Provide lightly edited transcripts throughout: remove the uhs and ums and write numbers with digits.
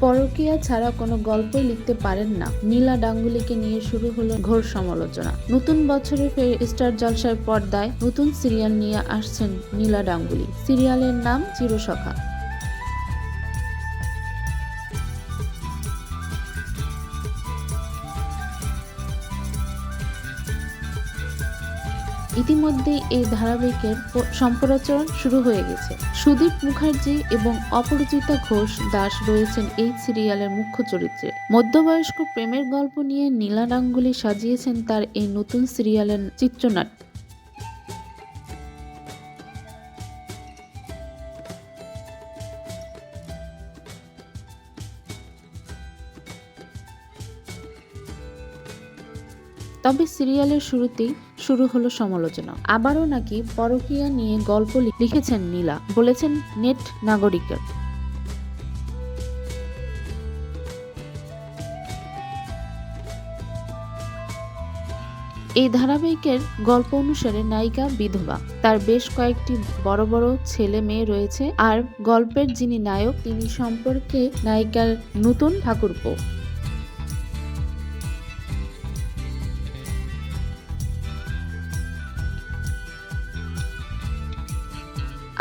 পরকীয়া ছাড়া কোনো গল্পই লিখতে পারেন না, নীলা গাঙ্গুলিকে নিয়ে শুরু হলো ঘোর সমালোচনা। নতুন বছরে ফের স্টার জলসার পর্দায় নতুন সিরিয়াল নিয়ে আসছেন নীলা গাঙ্গুলি। সিরিয়ালের নাম চিরসখা। ইতিমধ্যেই এই ধারাবাহিকের সম্প্রচার শুরু হয়ে গেছে। সুদীপ মুখার্জি এবং অপরাজিতা ঘোষ দাস রয়েছেন এই সিরিয়ালের মুখ্য চরিত্রে। মধ্যবয়স্ক প্রেমের গল্প নিয়ে নীলা গাঙ্গুলি সাজিয়েছেন তার এই নতুন সিরিয়ালের চিত্রনাট্য। তবে সিরিয়ালের শুরুতেই শুরু হলো সমালোচনা। আবারও নাকি পরকীয়া নিয়ে গল্প লিখেছেন নীলা, বলেছেন নেট নাগরিকের। এই ধারাবাহিকের গল্প অনুসারে নায়িকা বিধবা, তার বেশ কয়েকটি বড় বড় ছেলে মেয়ে রয়েছে, আর গল্পের যিনি নায়ক তিনি সম্পর্কে নায়িকার নতুন ঠাকুরপো।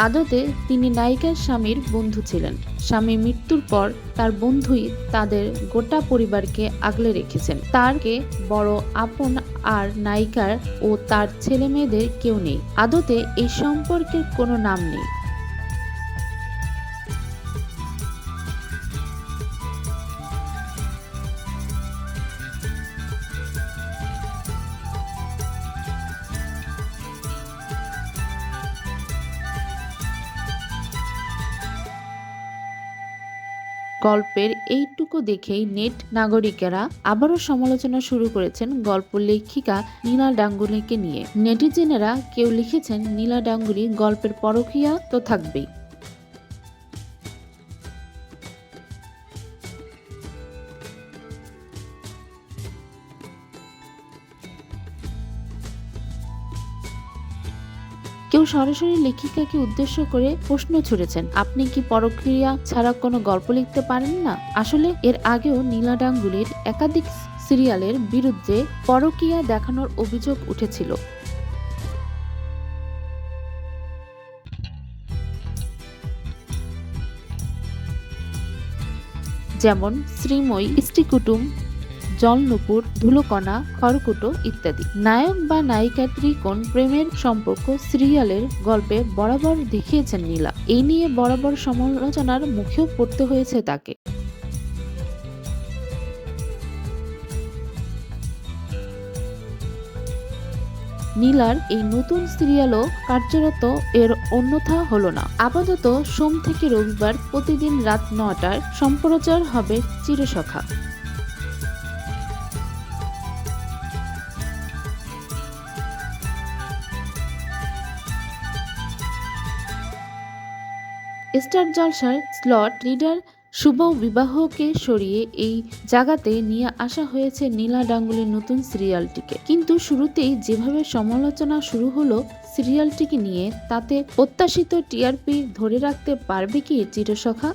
আদতে তিনি নায়িকার স্বামীর বন্ধু ছিলেন। স্বামীর মৃত্যুর পর তার বন্ধুই তাদের গোটা পরিবারকে আগলে রেখেছেন। তারকে বড় আপন আর নায়িকার ও তার ছেলে মেয়েদের কেউ নেই। আদতে এই সম্পর্কের কোনো নাম নেই। গল্পের এইটুকু দেখেই নেট নাগরিকেরা আবারও সমালোচনা শুরু করেছেন গল্প লেখিকা নীলা গাঙ্গুলিকে নিয়ে। নেটিজেনেরা কেউ লিখেছেন, নীলা গাঙ্গুলি গল্পের পরকীয়া তো থাকবেই। কেউ সরাসরি লেখিকাকে উদ্দেশ্য করে প্রশ্ন ছুড়েছেন, আপনি কি পরকীয়া ছাড়া কোনো গল্প লিখতে পারেন না? আসলে এর আগেও নীলা গাঙ্গুলির একাধিক সিরিয়ালের বিরুদ্ধে পরকীয়া দেখানোর অভিযোগ উঠেছিল। যেমন শ্রীময়ী, স্ত্রীকুটুম, জলনুপুর, ধুলোকণা, খড়কুটো ইত্যাদি। নায়ক বা নায়িকার ত্রিকোণ প্রেমের সম্পর্ক সিরিয়ালের গল্পে বরাবর দেখিয়েছেন নীলা। এই নিয়ে বরাবর সমালোচনার মুখেও পড়তে হয়েছে তাকে। নীলার এই নতুন সিরিয়ালও কার্যরত এর অন্যথা হলো না। আপাতত সোম থেকে রবিবার প্রতিদিন রাত ৯টায় সম্প্রচার হবে চিরসখা। স্টার জলসার স্লট লিডার শুভ বিবাহকে সরিয়ে এই জায়গাতে নিয়ে আসা হয়েছে নীলা গাঙ্গুলির নতুন সিরিয়ালটিকে। কিন্তু শুরুতেই যেভাবে সমালোচনা শুরু হলো সিরিয়ালটিকে নিয়ে, তাতে প্রত্যাশিত টিআরপি ধরে রাখতে পারবে কি চিরসখা?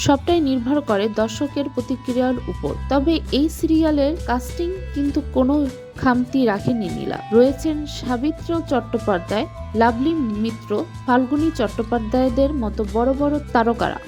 সবটাই নির্ভর করে দর্শকের প্রতিক্রিয়ার উপর। তবে এই সিরিয়ালের কাস্টিং কিন্তু কোনো খামতি রাখেনি নীলা। রয়েছেন সাবিত্র চট্টোপাধ্যায়, লাভলি মিত্র, ফাল্গুনী চট্টোপাধ্যায়দের মতো বড় বড় তারকারা।